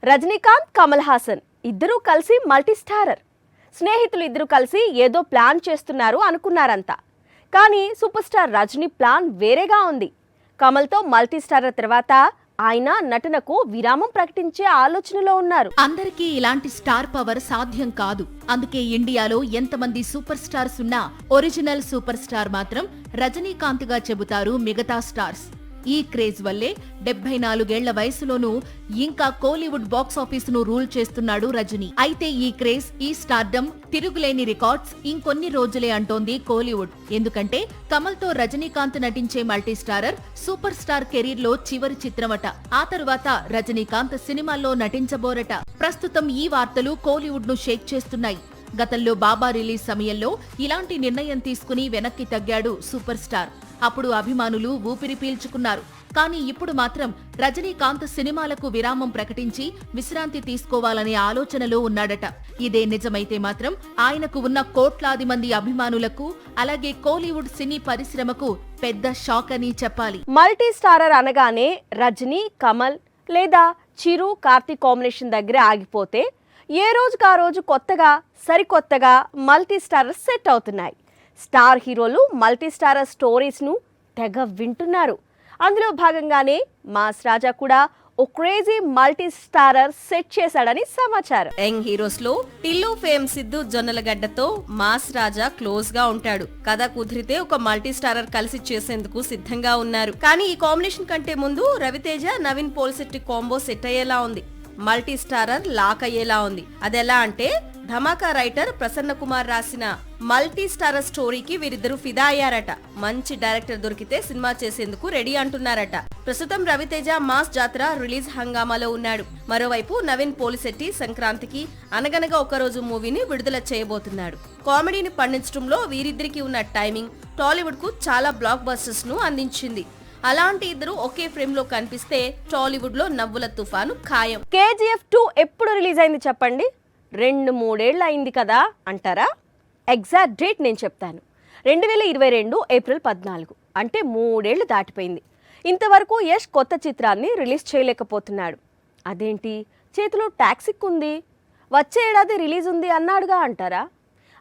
రజనీకాంత్, కమల్ హాసన్ ఇద్దరూ కలిసి multi starrer. స్నేహితులు ఇద్దరు కలిసి ఏదో ప్లాన్ చేస్తున్నారు అనుకున్నారంతా. కానీ సూపర్ స్టార్ రజనీ ప్లాన్ వేరేగా ఉంది. కమల్తో మల్టీ స్టారర్ తర్వాత ఆయన నటనకు విరామం ప్రకటించే ఆలోచనలో ఉన్నారు. అందరికీ ఇలాంటి స్టార్ పవర్ సాధ్యం కాదు. అందుకే ఇండియాలో ఎంతమంది సూపర్ స్టార్స్ ఉన్నా ఒరిజినల్ సూపర్ స్టార్ మాత్రం రజనీకాంత్ గా చెబుతారు మిగతా స్టార్స్. ఈ క్రేజ్ వల్లే 74 ఏళ్ల వయసులోనూ ఇంకా కోలీవుడ్ బాక్స్ ఆఫీస్ ను రూల్ చేస్తున్నాడు రజనీ. అయితే ఈ క్రేజ్, ఈ స్టార్డమ్, తిరుగులేని రికార్డ్స్ ఇంకొన్ని రోజులే అంటోంది కోలీవుడ్. ఎందుకంటే కమల్ తో రజనీకాంత్ నటించే multi starrer super star career లో చివరి చిత్రమట. ఆ తరువాత రజనీకాంత్ సినిమాల్లో నటించబోరట. ప్రస్తుతం ఈ వార్తలు కోలీవుడ్ ను షేక్ చేస్తున్నాయి. గతంలో బాబా రిలీజ్ సమయంలో ఇలాంటి నిర్ణయం తీసుకుని వెనక్కి తగ్గాడు సూపర్ స్టార్. అప్పుడు అభిమానులు ఊపిరి పీల్చుకున్నారు. కానీ ఇప్పుడు మాత్రం రజనీకాంత్ సినిమాలకు విరామం ప్రకటించి విశ్రాంతి తీసుకోవాలనే ఆలోచనలో ఉన్నాడట. ఇదే నిజమైతే మాత్రం ఆయనకు ఉన్న కోట్లాది మంది అభిమానులకు, అలాగే కోలీవుడ్ సినీ పరిశ్రమకు పెద్ద షాక్ అని చెప్పాలి. మల్టీ స్టారర్ అనగానే రజనీ, కమల్ లేదా చిరు, కార్తీక్ కాంబినేషన్ దగ్గర ఆగిపోతే ఏ రోజుకు ఆ రోజు కొత్తగా, సరికొత్తగా మల్టీ స్టారర్ సెట్ అవుతున్నాయి. స్టార్ హీరోలు మల్టీ స్టారర్ స్టోరీస్ను తెగ వింటున్నారు. అందులో భాగంగానే మాస్ రాజా కూడా ఓ క్రేజీ మల్టీ స్టారర్ సెట్ చేశాడని సమాచారం. యంగ్ హీరోస్ లో టిల్లు ఫేమ్ సిద్ధు జొన్నలగడ్డతో మాస్ రాజా క్లోజ్ గా ఉంటాడు. కథ కుదిరితే ఒక మల్టీ స్టారర్ కలిసి చేసేందుకు సిద్ధంగా ఉన్నారు. కానీ ఈ కాంబినేషన్ కంటే ముందు రవితేజ, నవీన్ పోల్శెట్టి కాంబో సెట్ అయ్యేలా ఉంది. మల్టీ స్టారర్ లాక్ అయ్యేలా ఉంది. అదెలా అంటే, ధమాకా రైటర్ ప్రసన్న కుమార్ రాసిన మల్టీ స్టారర్ స్టోరీకి వీరిద్దరూ ఫిదా అయ్యారట. మంచి డైరెక్టర్ దొరికితే సినిమా చేసేందుకు రెడీ అంటున్నారట. ప్రస్తుతం రవితేజ మాస్ జాతర రిలీజ్ హంగామాలో ఉన్నాడు. మరోవైపు నవీన్ పోలిశెట్టి సంక్రాంతికి అనగనగా ఒకరోజు మూవీని విడుదల చేయబోతున్నాడు. కామెడీని పండించడంలో వీరిద్దరికి ఉన్న టైమింగ్ టాలీవుడ్ కు చాలా బ్లాక్ బస్టర్స్ ను అందించింది. అలాంటి ఇద్దరు ఒకే ఫ్రేమ్ లో కనిపిస్తే టాలీవుడ్ లో నవ్వుల తుఫాను ఖాయం. KGF 2 ఎప్పుడు రిలీజ్ అయింది చెప్పండి? 2-3 ఏళ్ళు అయింది కదా అంటారా? ఎగ్జాక్ట్ డేట్ నేను చెప్తాను. 2022 ఏప్రిల్ 14, అంటే 3 ఏళ్లు దాటిపోయింది. ఇంతవరకు యష్ కొత్త చిత్రాన్ని రిలీజ్ చేయలేకపోతున్నాడు. అదేంటి, చేతిలో టాక్సిక్ ఉంది, వచ్చే ఏడాది రిలీజ్ ఉంది అన్నాడుగా అంటారా?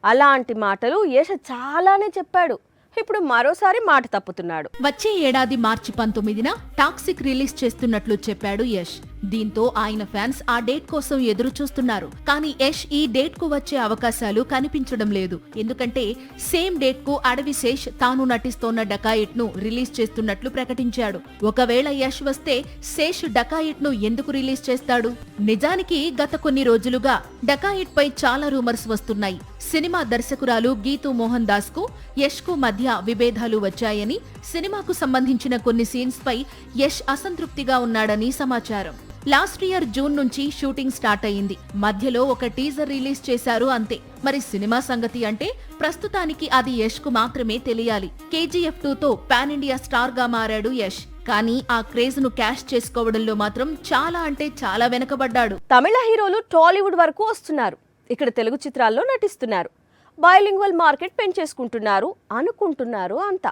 అలాంటి మాటలు యష్ చాలానే చెప్పాడు. ఇప్పుడు మరోసారి మాట తప్పుతున్నాడు. వచ్చే ఏడాది మార్చి 19న టాక్సిక్ రిలీజ్ చేస్తున్నట్లు చెప్పాడు యష్. దీంతో ఆయన ఫ్యాన్స్ ఆ డేట్ కోసం ఎదురు చూస్తున్నారు. కానీ యష్ ఈ డేట్ కు వచ్చే అవకాశాలు కనిపించడం లేదు. ఎందుకంటే సేమ్ డేట్ కు అడవి శేష్ తాను నటిస్తోన్న డకాయిట్ ను రిలీజ్ చేస్తున్నట్లు ప్రకటించాడు. ఒకవేళ యష్ వస్తే శేష్ డకాయిట్ ను ఎందుకు రిలీజ్ చేస్తాడు? నిజానికి గత కొన్ని రోజులుగా డకాయిట్ పై చాలా రూమర్స్ వస్తున్నాయి. సినిమా దర్శకురాలు గీతూ మోహన్ దాస్ కు యష్ కు మధ్య విభేదాలు వచ్చాయని, సినిమాకు సంబంధించిన కొన్ని సీన్స్ పై యష్ అసంతృప్తిగా ఉన్నాడని సమాచారం. లాస్ట్ ఇయర్ జూన్ నుంచి షూటింగ్ స్టార్ట్ అయింది. మధ్యలో ఒక టీజర్ రిలీజ్ చేశారు అంతే. మరి సినిమా సంగతి అంటే ప్రస్తుతానికి అది యష్ కు మాత్రమే తెలియాలి. KGF 2తో పాన్ ఇండియా స్టార్ గా మారాడు యష్. కానీ ఆ క్రేజ్ ను క్యాష్ చేసుకోవడంలో మాత్రం చాలా అంటే చాలా వెనకబడ్డాడు. తమిళ హీరోలు టాలీవుడ్ వరకు వస్తున్నారు. ఇక్కడ తెలుగు చిత్రాల్లో నటిస్తున్నారు. బైలింగ్వల్ మార్కెట్ పెంచేసుకుంటున్నారు అనుకుంటున్నారు అంతా.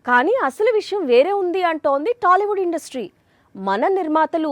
కానీ అసలు విషయం వేరే ఉంది అంటోంది టాలీవుడ్ ఇండస్ట్రీ. మన నిర్మాతలు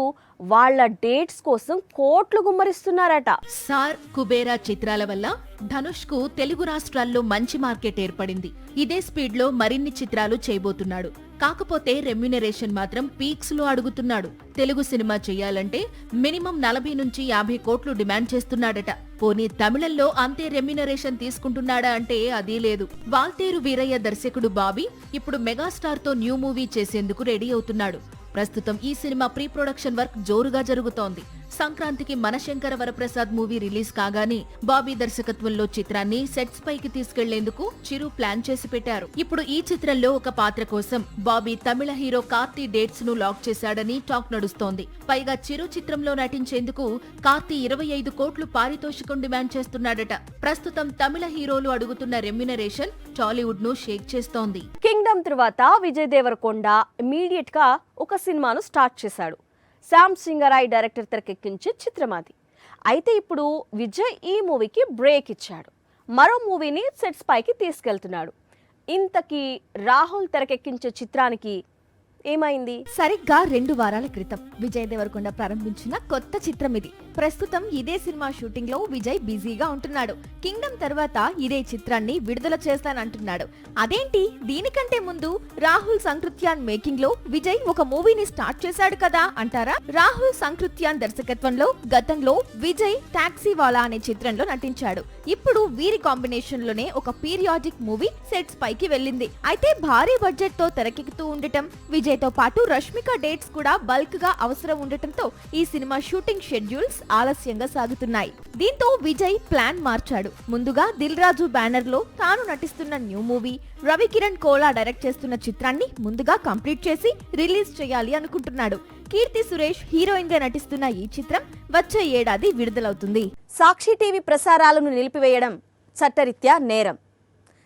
వాళ్ళ డేట్స్ కోసం కోట్లు గుమ్మరిస్తున్నారట. సార్, కుబేరా చిత్రాల వల్ల ధనుష్ కు తెలుగు రాష్ట్రాల్లో మంచి మార్కెట్ ఏర్పడింది. ఇదే స్పీడ్ లో మరిన్ని చిత్రాలు చేయబోతున్నాడు. కాకపోతే రెమ్యునరేషన్ మాత్రం పీక్స్ లో అడుగుతున్నాడు. తెలుగు సినిమా చేయాలంటే మినిమం 40 నుంచి 50 కోట్లు డిమాండ్ చేస్తున్నాడట. పోనీ తమిళంలో అంతే రెమ్యునరేషన్ తీసుకుంటున్నాడా అంటే అదీ లేదు. వాల్తేరు వీరయ్య దర్శకుడు బాబీ ఇప్పుడు మెగాస్టార్ తో న్యూ మూవీ చేసేందుకు రెడీ అవుతున్నాడు. ప్రస్తుతం ఈ సినిమా ప్రీ ప్రొడక్షన్ వర్క్ జోరుగా జరుగుతోంది. సంక్రాంతికి మనశంకర వరప్రసాద్ మూవీ రిలీజ్ కాగానే బాబీ దర్శకత్వంలో చిత్రాన్ని సెట్స్ పైకి తీసుకెళ్లేందుకు చిరు ప్లాన్ చేసి పెట్టారు. ఇప్పుడు ఈ చిత్రంలో ఒక పాత్ర కోసం బాబీ తమిళ హీరో కార్తీ డేట్స్ ను లాక్ చేశాడని టాక్ నడుస్తోంది. పైగా చిరు చిత్రంలో నటించేందుకు కార్తీ 25 కోట్లు పారితోషికం డిమాండ్ చేస్తున్నాడట. ప్రస్తుతం తమిళ హీరోలు అడుగుతున్న రెమ్యునరేషన్ టాలీవుడ్ ను షేక్ చేస్తోంది. కింగ్డమ్ తర్వాత విజయ్ దేవరకొండ ఇమీడియట్ గా ఒక సినిమాను స్టార్ట్ చేశాడు. శామ్ సింగరాయ్ డైరెక్టర్ తెరకెక్కించే చిత్రం అది. అయితే ఇప్పుడు విజయ్ ఈ మూవీకి బ్రేక్ ఇచ్చాడు. మరో మూవీని సెట్స్ పైకి తీసుకెళ్తున్నాడు. ఇంతకీ రాహుల్ తెరకెక్కించే చిత్రానికి ఏమైంది? సరిగ్గా 2 వారాల క్రితం విజయ్ దేవరకొండ ప్రారంభించిన కొత్త చిత్రం ఇది. ప్రస్తుతం ఇదే సినిమా షూటింగ్ లో విజయ్ బిజీగా ఉంటున్నాడు. కింగ్డమ్ తర్వాత ఇదే చిత్రాన్ని విడుదల చేస్తానంటున్నాడు. అదేంటి, దీనికంటే ముందు రాహుల్ సంకృత్యాన్ మేకింగ్ లో విజయ్ ఒక మూవీని స్టార్ట్ చేశాడు కదా అంటారా? రాహుల్ సంకృత్యాన్ దర్శకత్వంలో గతంలో విజయ్ టాక్సీ వాలా అనే చిత్రంలో నటించాడు. ఇప్పుడు వీరి కాంబినేషన్ లోనే ఒక పీరియాడిక్ మూవీ సెట్స్ పైకి వెళ్ళింది. అయితే భారీ బడ్జెట్ తో తెరకెక్కుతూ ఉండటం, విజయ్ తో పాటు రష్మిక డేట్స్ కూడా బల్క్ గా అవసరం ఉండటంతో ఈ సినిమా షూటింగ్ షెడ్యూల్స్ ఆలస్యంగా సాగుతున్నాయి. దీంతో విజయ్ ప్లాన్ మార్చాడు. ముందుగా దిల్ రాజు బ్యానర్ లో తాను నటిస్తున్న new movie, Ravikiran Kola direct చేస్తున్న చిత్రాన్ని ముందుగా కంప్లీట్ చేసి రిలీజ్ చేయాలి అనుకుంటున్నాడు. కీర్తి సురేష్ హీరోయిన్ గా నటిస్తున్న ఈ చిత్రం వచ్చే ఏడాది విడుదలవుతుంది. సాక్షి టీవీ ప్రసారాలను నిలిపివేయడం చట్టరీత్యా నేరం.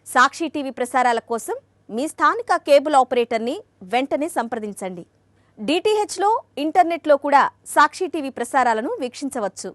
సాక్షి టీవీ ప్రసారాల కోసం మీ స్థానిక కేబుల్ ఆపరేటర్ని వెంటనే సంప్రదించండి. డిటిహెచ్లో, ఇంటర్నెట్లో కూడా సాక్షి టీవీ ప్రసారాలను వీక్షించవచ్చు.